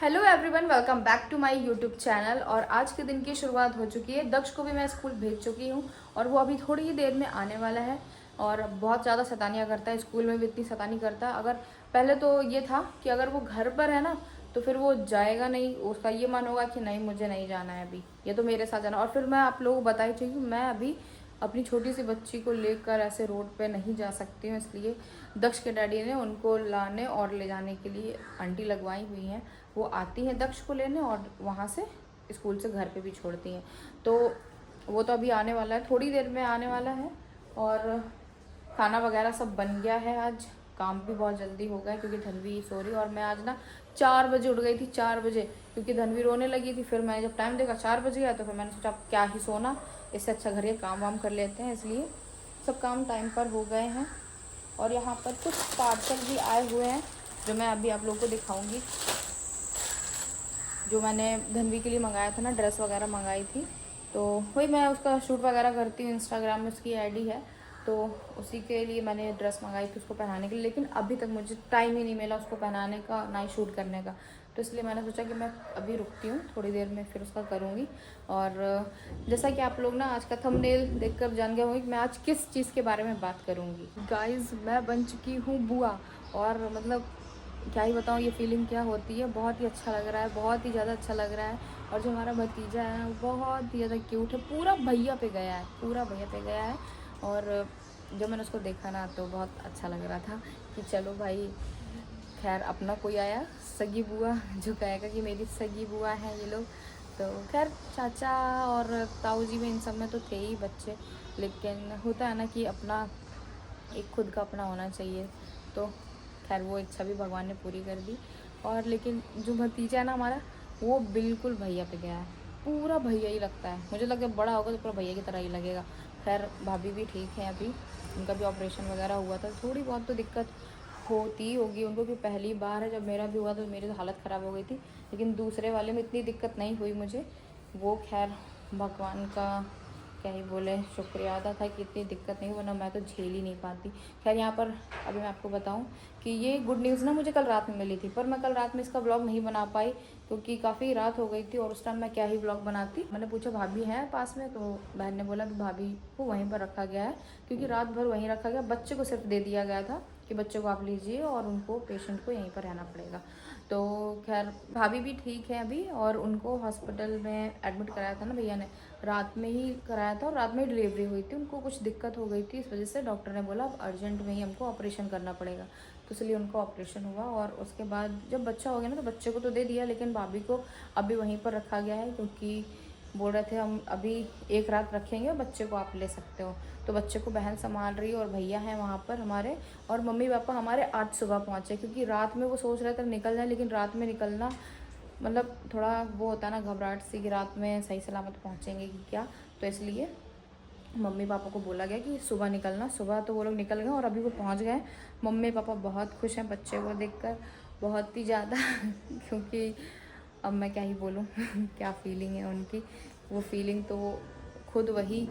Hello everyone, welcome back to my YouTube channel. और आज के दिन की शुरुआत हो चुकी है। दक्ष को भी मैं स्कूल भेज चुकी हूँ और वो अभी थोड़ी ही देर में आने वाला है। और बहुत ज़्यादा शैतानियाँ करता है, स्कूल में भी इतनी शैतानी करता है। अगर पहले तो ये था कि अगर वो घर पर है ना तो फिर वो जाएगा नहीं, उसका ये मन होगा कि नहीं मुझे नहीं जाना है अभी, ये तो मेरे साथ जाना। और फिर मैं आप लोगों को बताई थी कि मैं अभी अपनी छोटी सी बच्ची को लेकर ऐसे रोड पे नहीं जा सकती हूँ, इसलिए दक्ष के डैडी ने उनको लाने और ले जाने के लिए आंटी लगवाई हुई हैं। वो आती हैं दक्ष को लेने और वहाँ से स्कूल से घर पे भी छोड़ती हैं। तो वो तो अभी आने वाला है, थोड़ी देर में आने वाला है। और खाना वगैरह सब बन गया है। आज काम भी बहुत जल्दी हो गया क्योंकि धनवी सो रही। और मैं आज ना 4 बजे उठ गई थी, 4 बजे, क्योंकि धनवी रोने लगी थी। फिर मैंने जब टाइम देखा 4 बज गया तो फिर मैंने सोचा अब क्या ही सोना, इससे अच्छा घर के काम वाम कर लेते हैं, इसलिए सब काम टाइम पर हो गए हैं। और यहाँ पर कुछ पार्सल भी आए हुए हैं जो मैं अभी आप लोगों को दिखाऊंगी। जो मैंने धनवी के लिए मंगाया था ना, ड्रेस वगैरह मंगाई थी, तो वही मैं उसका शूट वगैरह करती हूँ, इंस्टाग्राम में उसकी आईडी है, तो उसी के लिए मैंने ड्रेस मंगाई थी उसको पहनाने के लिए। लेकिन अभी तक मुझे टाइम ही नहीं मिला उसको पहनाने का, ना ही शूट करने का। तो इसलिए मैंने सोचा कि मैं अभी रुकती हूँ, थोड़ी देर में फिर उसका करूँगी। और जैसा कि आप लोग ना आज का थंबनेल देखकर जान गए होंगे कि मैं आज किस चीज़ के बारे में बात करूँगी। गाइज़, मैं बन चुकी हूँ बुआ। और मतलब क्या ही बताऊँ ये फीलिंग क्या होती है। बहुत ही अच्छा लग रहा है, बहुत ही ज़्यादा अच्छा लग रहा है। और जो हमारा भतीजा है वो बहुत ही ज़्यादा क्यूट है, पूरा भैया पे गया है, पूरा भैया पे गया है। और जब मैंने उसको देखा ना तो बहुत अच्छा लग रहा था कि चलो भाई, खैर अपना कोई आया, सगी बुआ जो कहेगा कि मेरी सगी बुआ हैं ये लोग। तो खैर चाचा और ताऊ जी में इन सब में तो थे ही बच्चे, लेकिन होता है ना कि अपना एक खुद का अपना होना चाहिए। तो खैर वो इच्छा भी भगवान ने पूरी कर दी। और लेकिन जो भतीजा है ना हमारा, वो बिल्कुल भैया पे गया है, पूरा भैया ही लगता है। मुझे लगता है बड़ा होगा तो पूरा भैया की तरह ही लगेगा। खैर भाभी भी ठीक है अभी, उनका भी ऑपरेशन वगैरह हुआ था, थोड़ी बहुत तो दिक्कत होती होगी उनको, कि पहली बार है। जब मेरा भी हुआ तो मेरी तो हालत ख़राब हो गई थी, लेकिन दूसरे वाले में इतनी दिक्कत नहीं हुई मुझे। वो खैर भगवान का क्या ही बोले, शुक्रिया अदा था कि इतनी दिक्कत नहीं, वरना मैं तो झेल ही नहीं पाती। खैर यहाँ पर अभी मैं आपको बताऊँ कि ये गुड न्यूज़ ना मुझे कल रात में मिली थी, पर मैं कल रात में इसका ब्लॉग नहीं बना पाई क्योंकि काफ़ी रात हो गई थी और उस टाइम मैं क्या ही ब्लॉग बनाती। मैंने पूछा भाभी हैं पास में, तो बहन ने बोला कि भाभी को वहीं पर रखा गया है, क्योंकि रात भर वहीं रखा गया। बच्चे को सिर्फ दे दिया गया था कि बच्चे को आप लीजिए और उनको, पेशेंट को यहीं पर रहना पड़ेगा। तो खैर भाभी भी ठीक है अभी, और उनको हॉस्पिटल में एडमिट कराया था ना भैया ने, रात में ही कराया था और रात में ही डिलीवरी हुई थी। उनको कुछ दिक्कत हो गई थी, इस वजह से डॉक्टर ने बोला अब अर्जेंट में ही हमको ऑपरेशन करना पड़ेगा। तो इसलिए उनको ऑपरेशन हुआ। और उसके बाद जब बच्चा हो गया ना तो बच्चे को तो दे दिया, लेकिन भाभी को अभी वहीं पर रखा गया है, क्योंकि बोल रहे थे हम अभी एक रात रखेंगे, बच्चे को आप ले सकते हो। तो बच्चे को बहन संभाल रही है और भैया हैं वहाँ पर हमारे। और मम्मी पापा हमारे आज सुबह पहुँचे, क्योंकि रात में वो सोच रहे थे निकल जाए, लेकिन रात में निकलना मतलब थोड़ा वो होता है ना, घबराहट सी कि रात में सही सलामत पहुँचेंगे कि क्या। तो इसलिए मम्मी पापा को बोला गया कि सुबह निकलना। सुबह तो वो लोग निकल गए और अभी वो पहुँच गए। मम्मी पापा बहुत खुश हैं बच्चे को देखकर, बहुत ही ज़्यादा क्योंकि अब मैं क्या ही बोलूँ क्या फीलिंग है उनकी, वो फीलिंग तो खुद वही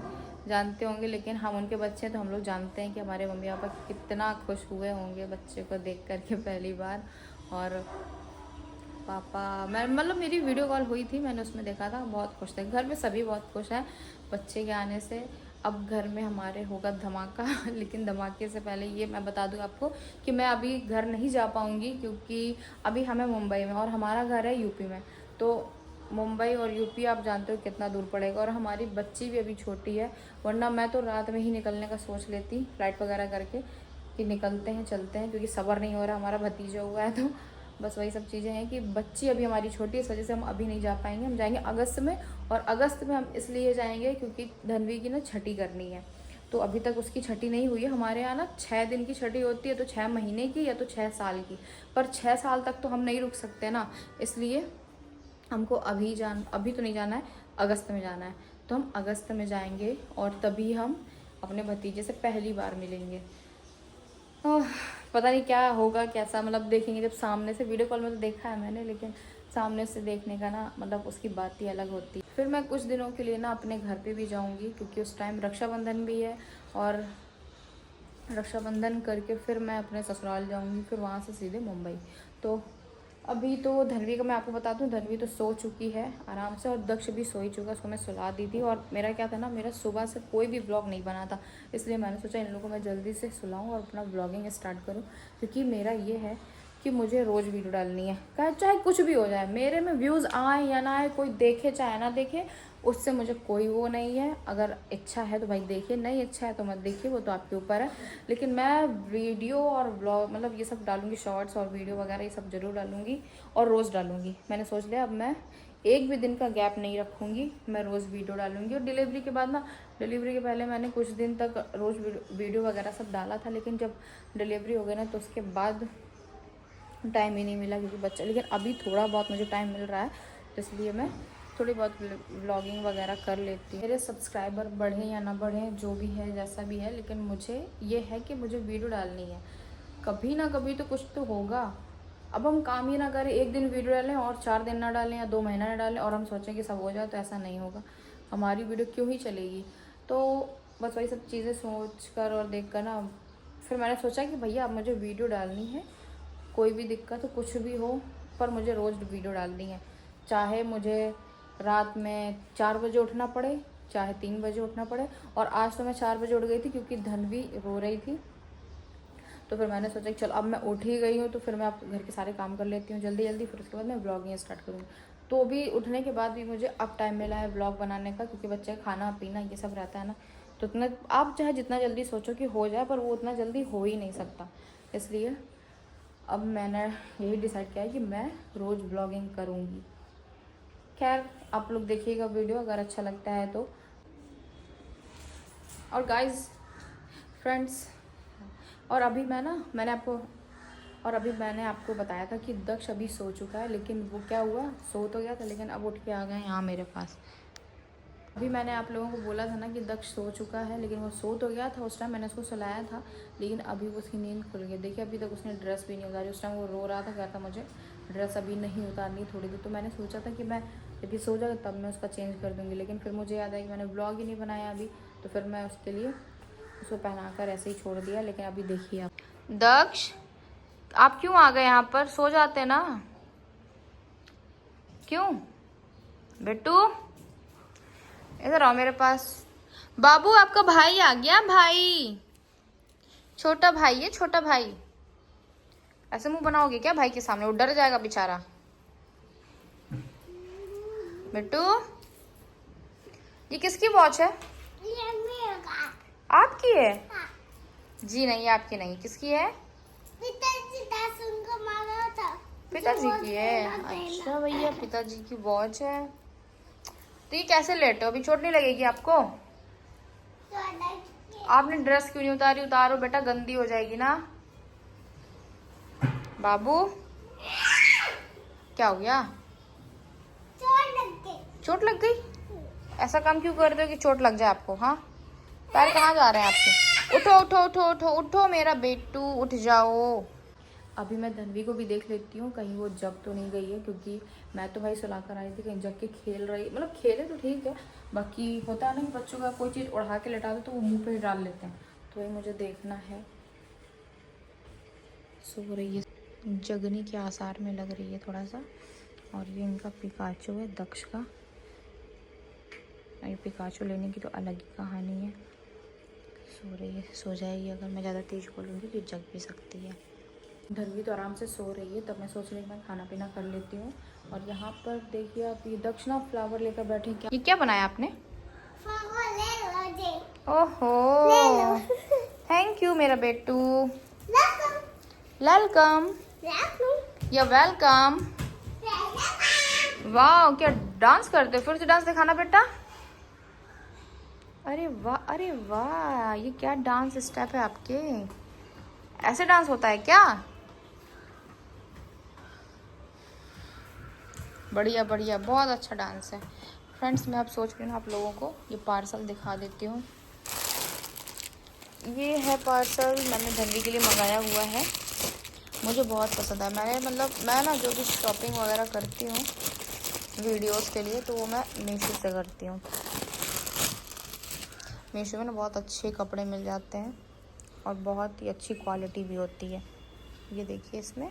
जानते होंगे। लेकिन हम उनके बच्चे हैं तो हम लोग जानते हैं कि हमारे मम्मी पापा कितना खुश हुए होंगे बच्चे को देख कर के पहली बार। और पापा, मैं मतलब मेरी वीडियो कॉल हुई थी, मैंने उसमें देखा था, बहुत खुश थे। घर में सभी बहुत खुश हैं बच्चे के आने से। अब घर में हमारे होगा धमाका लेकिन धमाके से पहले ये मैं बता दूं आपको कि मैं अभी घर नहीं जा पाऊंगी, क्योंकि अभी हमें मुंबई में और हमारा घर है यूपी में। तो मुंबई और यूपी आप जानते हो कितना दूर पड़ेगा, और हमारी बच्ची भी अभी छोटी है। वरना मैं तो रात में ही निकलने का सोच लेती, फ्लाइट वगैरह करके कि निकलते हैं चलते हैं, क्योंकि सब्र नहीं हो रहा, हमारा भतीजा हुआ है। तो बस वही सब चीज़ें हैं कि बच्ची अभी हमारी छोटी है, इस वजह से हम अभी नहीं जा पाएंगे। हम जाएंगे अगस्त में, और अगस्त में हम इसलिए जाएंगे क्योंकि धनवी की ना छठी करनी है। तो अभी तक उसकी छठी नहीं हुई है। हमारे यहाँ ना 6 दिन की छठी होती है, तो 6 महीने की या तो 6 साल की। पर 6 साल तक तो हम नहीं रुक सकते ना, इसलिए हमको अभी तो नहीं जाना है, अगस्त में जाना है। तो हम अगस्त में जाएंगे और तभी हम अपने भतीजे से पहली बार मिलेंगे। पता नहीं क्या होगा, कैसा मतलब देखेंगे जब सामने से। वीडियो कॉल में तो देखा है मैंने, लेकिन सामने से देखने का ना मतलब उसकी बात ही अलग होती है। फिर मैं कुछ दिनों के लिए ना अपने घर पे भी जाऊंगी, क्योंकि उस टाइम रक्षाबंधन भी है। और रक्षाबंधन करके फिर मैं अपने ससुराल जाऊंगी, फिर वहाँ से सीधे मुंबई। तो अभी तो धनवी का मैं आपको बता दूं, धनवी तो सो चुकी है आराम से, और दक्ष भी सो ही चुका, उसको मैं सुला दी थी। और मेरा क्या था ना, मेरा सुबह से कोई भी ब्लॉग नहीं बना था, इसलिए मैंने सोचा इन लोगों को मैं जल्दी से सुलाऊं और अपना ब्लॉगिंग स्टार्ट करूं। क्योंकि मेरा ये है कि मुझे रोज़ वीडियो डालनी है, चाहे कुछ भी हो जाए, मेरे में व्यूज़ आए या ना आए, कोई देखे चाहे ना देखे, उससे मुझे कोई वो नहीं है। अगर इच्छा है तो भाई देखिए, नहीं इच्छा है तो मत देखिए, वो तो आपके ऊपर है। लेकिन मैं वीडियो और ब्लॉग मतलब ये सब डालूंगी, शॉर्ट्स और वीडियो वगैरह ये सब ज़रूर डालूंगी, और रोज़ डालूंगी। मैंने सोच लिया अब मैं एक भी दिन का गैप नहीं रखूँगी, मैं रोज़ वीडियो डालूंगी। और डिलीवरी के बाद ना, डिलीवरी के पहले मैंने कुछ दिन तक रोज़ वीडियो वगैरह सब डाला था, लेकिन जब डिलीवरी हो गई ना तो उसके बाद टाइम ही नहीं मिला, क्योंकि बच्चा। लेकिन अभी थोड़ा बहुत मुझे टाइम मिल रहा है, इसलिए मैं थोड़ी बहुत व्लॉगिंग वगैरह कर लेती हूँ। मेरे सब्सक्राइबर बढ़े या ना बढ़े, जो भी है जैसा भी है, लेकिन मुझे ये है कि मुझे वीडियो डालनी है। कभी ना कभी तो कुछ तो होगा। अब हम काम ही ना करें, एक दिन वीडियो डालें और 4 दिन ना डालें या 2 महीना ना डालें और हम सोचें कि सब हो जाए, तो ऐसा नहीं होगा। हमारी वीडियो क्यों ही चलेगी। तो बस वही सब चीज़ें सोच कर और देख कर ना, फिर मैंने सोचा कि भैया अब मुझे वीडियो डालनी है, कोई भी दिक्कत हो कुछ भी हो, पर मुझे रोज़ वीडियो डालनी है। चाहे मुझे रात में 4 बजे उठना पड़े, चाहे 3 बजे उठना पड़े। और आज तो मैं 4 बजे उठ गई थी, क्योंकि धनवी रो रही थी। तो फिर मैंने सोचा कि चल अब मैं उठ ही गई हूँ, तो फिर मैं अब घर के सारे काम कर लेती हूँ जल्दी जल्दी, फिर उसके बाद मैं ब्लॉगिंग स्टार्ट करूँगी। तो भी उठने के बाद भी मुझे अब टाइम मिला है ब्लॉग बनाने का, क्योंकि बच्चे का खाना पीना ये सब रहता है ना। तो उतना आप चाहे जितना जल्दी सोचो कि हो जाए, पर वो उतना जल्दी हो ही नहीं सकता। इसलिए अब मैंने यही डिसाइड किया है कि मैं रोज़ ब्लॉगिंग करूँगी। खैर आप लोग देखिएगा वीडियो, अगर अच्छा लगता है तो। और गाइस, फ्रेंड्स, और अभी मैंने आपको बताया था कि दक्ष अभी सो चुका है, लेकिन वो क्या हुआ, सो तो गया था लेकिन अब उठ के आ गए यहाँ मेरे पास। अभी मैंने आप लोगों को बोला था ना कि दक्ष सो चुका है, लेकिन वो सो तो गया था, उस टाइम मैंने उसको सुलाया था, लेकिन अभी उसकी नींद खुल गई। देखिए अभी तक उसने ड्रेस भी नहीं उतारी। उस टाइम वो रो रहा था, कहता मुझे ड्रेस अभी नहीं उतारनी, थोड़ी देर। तो मैंने सोचा था कि मैं जब ये सो जाएगा तब मैं उसका चेंज कर दूँगी, लेकिन फिर मुझे याद आया कि मैंने ब्लॉग ही नहीं बनाया अभी, तो फिर मैं उसके लिए उसको पहना कर ऐसे ही छोड़ दिया। लेकिन अभी देखिए आप, दक्ष आप क्यों आ गए यहाँ पर, सो जाते ना, क्यों बेटू, इधर आओ मेरे पास। बाबू आपका भाई आ गया, भाई, छोटा भाई है, छोटा भाई। ऐसे मुंह बनाओगे क्या भाई के सामने, वो डर जाएगा बेचारा। बेटू, ये किसकी वॉच है, आपकी है? जी नहीं, आपकी नहीं, किसकी है? पिताजी की है। अच्छा भैया, पिताजी की वॉच है। तो ये कैसे लेटे हो, अभी चोट नहीं लगेगी आपको? आपने ड्रेस क्यों नहीं उतारी, उतारो बेटा, गंदी हो जाएगी ना। बाबू क्या हो गया, चोट लग गई? ऐसा काम क्यों करते हो कि चोट लग जाए आपको? हाँ, पैर कहाँ जा रहे हैं आपके? उठो उठो उठो उठो उठो मेरा बेटू, उठ जाओ। अभी मैं धनवी को भी देख लेती हूँ, कहीं वो जग तो नहीं गई है, क्योंकि मैं तो भाई सुला कर आई थी, कहीं जग के खेल रही, मतलब खेले तो ठीक है, बाकी होता है ना कि बच्चों का कोई चीज़ उड़ा के लेटा दो तो वो मुंह पे ही डाल लेते हैं, तो ये मुझे देखना है। सो रही है, जगने के आसार में लग रही है थोड़ा सा। और ये इनका पिकाचो है, दक्ष का। ये पिकाचो लेने की तो अलग ही कहानी है। सो रही है, सो जाएगी, अगर मैं ज़्यादा तेज़ बोलूँगी तो जग भी सकती है। धनवी तो आराम से सो रही है, तब मैं सोच रही हूँ मैं खाना पीना कर लेती हूँ। और यहाँ पर देखिए आप, ये दक्षिणा फ्लावर लेकर बैठे। क्या ये क्या बनाया आपने? ओहो, थैंक यू मेरा बेटू, वेलकम, या वेलकम। वाह, क्या डांस करते हो, फिर से डांस दिखाना बेटा। अरे वाह, अरे वाह, ये क्या डांस स्टेप है आपके, ऐसे डांस होता है क्या? बढ़िया बढ़िया, बहुत अच्छा डांस है। फ्रेंड्स, मैं अब सोच रही हूँ आप लोगों को ये पार्सल दिखा देती हूँ। ये है पार्सल, मैंने धनवी के लिए मंगाया हुआ है, मुझे बहुत पसंद है। मैं ना जो भी शॉपिंग वगैरह करती हूँ वीडियोस के लिए, तो वो मैं मीशो से करती हूँ। मीशो में ना बहुत अच्छे कपड़े मिल जाते हैं और बहुत ही अच्छी क्वालिटी भी होती है। ये देखिए, इसमें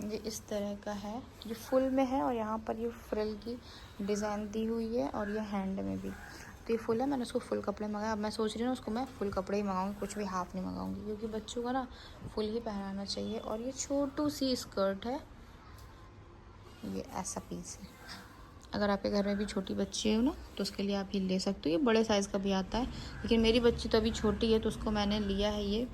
ये इस तरह का है, ये फुल में है और यहाँ पर ये फ्रिल की डिज़ाइन दी हुई है और ये हैंड में भी। तो ये फुल है, मैंने उसको फुल कपड़े मंगाए। अब मैं सोच रही हूँ उसको मैं फुल कपड़े ही मंगाऊंगी, कुछ भी हाफ नहीं मंगाऊंगी, क्योंकि बच्चों का ना फुल ही पहनाना चाहिए। और ये छोटू सी स्कर्ट है, ये ऐसा पीस है। अगर आपके घर में भी छोटी बच्ची हो ना तो उसके लिए आप ये ले सकते हो। ये बड़े साइज़ का भी आता है, लेकिन मेरी बच्ची तो अभी छोटी है तो उसको मैंने लिया है ये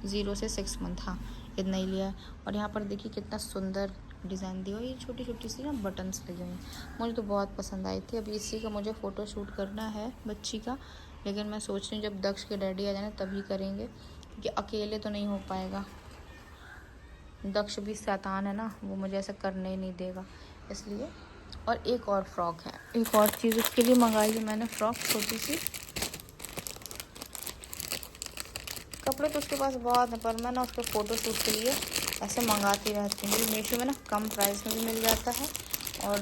0 से 6 मंथ, हाँ इतना ही लिया है। और यहाँ पर देखिए कितना सुंदर डिज़ाइन दिया हुआ, ये छोटी छोटी सी ना बटन्स लगे हुए हैं, मुझे तो बहुत पसंद आई थी। अभी इसी का मुझे फ़ोटो शूट करना है बच्ची का, लेकिन मैं सोच रही हूँ जब दक्ष के डैडी आ जाए तभी करेंगे, क्योंकि अकेले तो नहीं हो पाएगा। दक्ष भी शैतान है ना, वो मुझे ऐसा करने ही नहीं देगा, इसलिए। और एक और फ्रॉक है, एक और चीज़ उसके लिए मंगाई है मैंने, फ्रॉक छोटी सी। कपड़े तो उसके पास बहुत हैं, पर मैं ना उसके फ़ोटो शूट के लिए ऐसे मंगाती रहती हूँ। मीशो में ना कम प्राइस में भी मिल जाता है और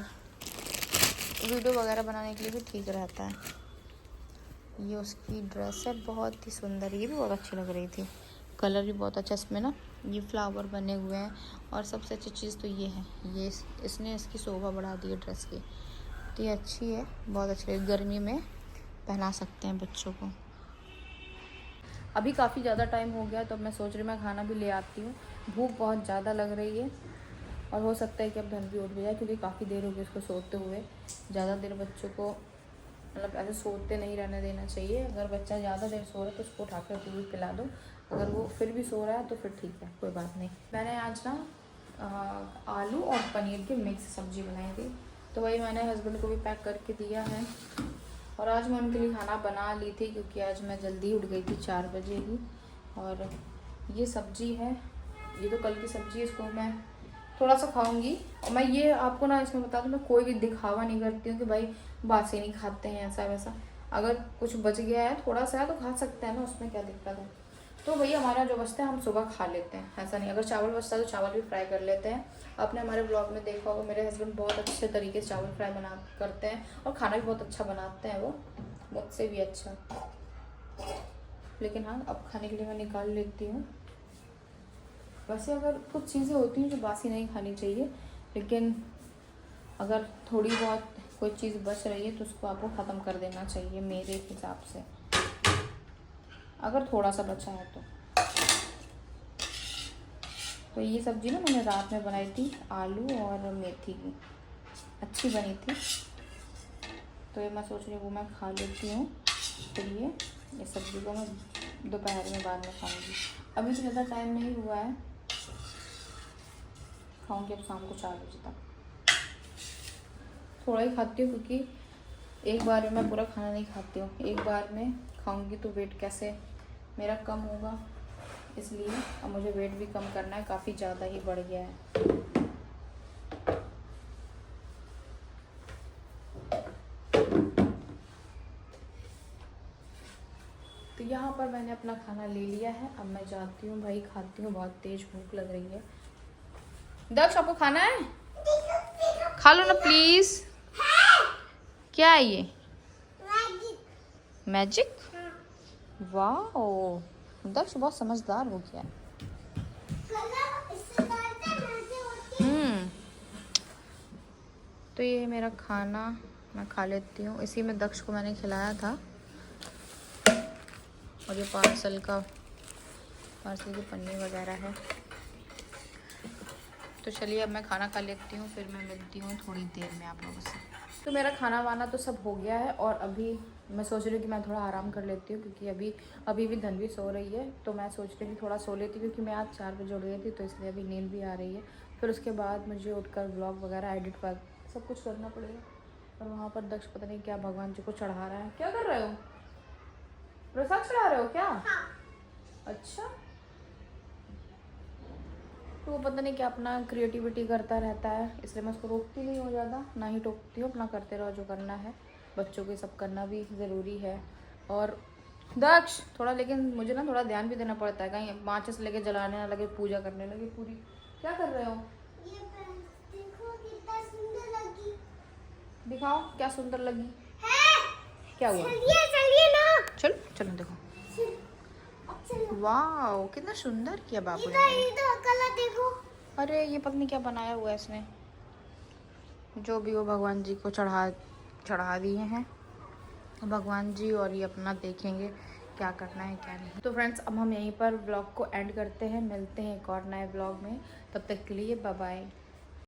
वीडियो वगैरह बनाने के लिए भी ठीक रहता है। ये उसकी ड्रेस है, बहुत ही सुंदर, ये भी बहुत अच्छी लग रही थी, कलर भी बहुत अच्छा इसमें ना, ये फ्लावर बने हुए हैं। और सबसे अच्छी चीज़ तो ये है, ये इसने इसकी शोभा बढ़ा दी है ड्रेस की, तो ये अच्छी है, बहुत अच्छी है, गर्मी में पहना सकते हैं बच्चों को। अभी काफ़ी ज़्यादा टाइम हो गया, तो अब मैं सोच रही हूँ मैं खाना भी ले आती हूँ, भूख बहुत ज़्यादा लग रही है। और हो सकता है कि अब धन भी उठ भी जाए, क्योंकि काफ़ी देर हो गई उसको सोते हुए। ज़्यादा देर बच्चों को मतलब ऐसे सोते नहीं रहने देना चाहिए। अगर बच्चा ज़्यादा देर सो रहा है तो उसको उठा कर दूध पिला दो, अगर वो फिर भी सो रहा है तो फिर ठीक है, कोई बात नहीं। मैंने आज ना आलू और पनीर की मिक्स सब्ज़ी बनाई थी, तो वही मैंने हस्बैंड को भी पैक करके दिया है। और आज मैं उनके लिए खाना बना ली थी, क्योंकि आज मैं जल्दी उठ गई थी 4 बजे ही। और ये सब्ज़ी है, ये तो कल की सब्ज़ी है, इसको मैं थोड़ा सा खाऊंगी। और मैं ये आपको ना इसमें बता दूँ, मैं कोई भी दिखावा नहीं करती हूँ कि भाई बासी नहीं खाते हैं ऐसा वैसा। अगर कुछ बच गया है थोड़ा सा तो खा सकते हैं ना, उसमें क्या दिक्कत है। तो भैया हमारा जो बचता है हम सुबह खा लेते हैं, ऐसा नहीं। अगर चावल बचता है तो चावल भी फ्राई कर लेते हैं। आपने हमारे ब्लॉग में देखा होगा, मेरे हस्बैंड बहुत अच्छे तरीके से चावल फ्राई करते हैं, और खाना भी बहुत अच्छा बनाते हैं वो, मुझसे भी अच्छा। लेकिन हाँ, अब खाने के लिए मैं निकाल लेती हूँ। वैसे अगर कुछ चीज़ें होती हैं जो बासी नहीं खानी चाहिए, लेकिन अगर थोड़ी बहुत कोई चीज़ बच रही है तो उसको आपको ख़त्म कर देना चाहिए मेरे हिसाब से, अगर थोड़ा सा बचा है तो। तो ये सब्ज़ी ना मैंने रात में बनाई थी, आलू और मेथी की, अच्छी बनी थी। तो ये मैं सोच रही हूँ वो मैं खा लेती हूँ, फिर ये सब्ज़ी को मैं दोपहर में बाद में खाऊंगी। अभी तो ज़्यादा टाइम नहीं हुआ है, खाऊंगी अब शाम को 4 बजे तक। थोड़ा ही खाती हूँ, क्योंकि एक बार में मैं पूरा खाना नहीं खाती हूँ, एक बार में खाऊंगी तो वेट कैसे मेरा कम होगा, इसलिए अब मुझे वेट भी कम करना है, काफ़ी ज़्यादा ही बढ़ गया है। तो यहाँ पर मैंने अपना खाना ले लिया है, अब मैं जाती हूँ भाई, खाती हूँ, बहुत तेज भूख लग रही है। दक्ष आपको खाना है, खा लो ना प्लीज। क्या है ये, मैजिक? वाह, दक्ष बहुत समझदार हो गया। तो ये मेरा खाना मैं खा लेती हूँ, इसी में दक्ष को मैंने खिलाया था। और ये पार्सल की पन्नी वगैरह है। तो चलिए अब मैं खाना खा लेती हूँ, फिर मैं मिलती हूँ थोड़ी देर में आप लोगों से। तो मेरा खाना वाना तो सब हो गया है, और अभी मैं सोच रही हूँ कि मैं थोड़ा आराम कर लेती हूँ, क्योंकि अभी भी धनवी सो रही है। तो मैं सोच रही थी थोड़ा सो लेती, क्योंकि मैं आज 4 बजे उठ गई थी, तो इसलिए अभी नींद भी आ रही है। फिर उसके बाद मुझे उठकर व्लॉग वगैरह एडिट सब कुछ करना पड़ेगा। और वहाँ पर दक्ष पता नहीं क्या भगवान जी को चढ़ा रहा है। क्या कर रहे हो, प्रसाद चढ़ा रहे हो क्या? अच्छा, तो वो पता नहीं क्या अपना क्रिएटिविटी करता रहता है, इसलिए मैं उसको रोकती नहीं हूँ ज़्यादा, ना ही टोकती हूँ, अपना करते रहो जो करना है। बच्चों के सब करना भी ज़रूरी है। और दक्ष थोड़ा, लेकिन मुझे ना थोड़ा ध्यान भी देना पड़ता है, कहीं माचिस लेके जलाने ना लगे, पूजा करने लगे पूरी। क्या कर रहे हो? देखो कितना सुंदर लगी। दिखाओ क्या सुंदर लगी है? क्या हुआ? चलिए ना, चलो चलो देखो, वाह कितना सुंदर किया बाबू ने। इधर कलर देखो। अरे ये पता नहीं क्या बनाया हुआ है इसने, जो भी वो भगवान जी को चढ़ा दिए हैं भगवान जी, और ये अपना देखेंगे क्या करना है क्या नहीं। तो फ्रेंड्स अब हम यहीं पर ब्लॉग को एंड करते हैं, मिलते हैं एक और नए ब्लॉग में, तब तक के लिए बाय बाय।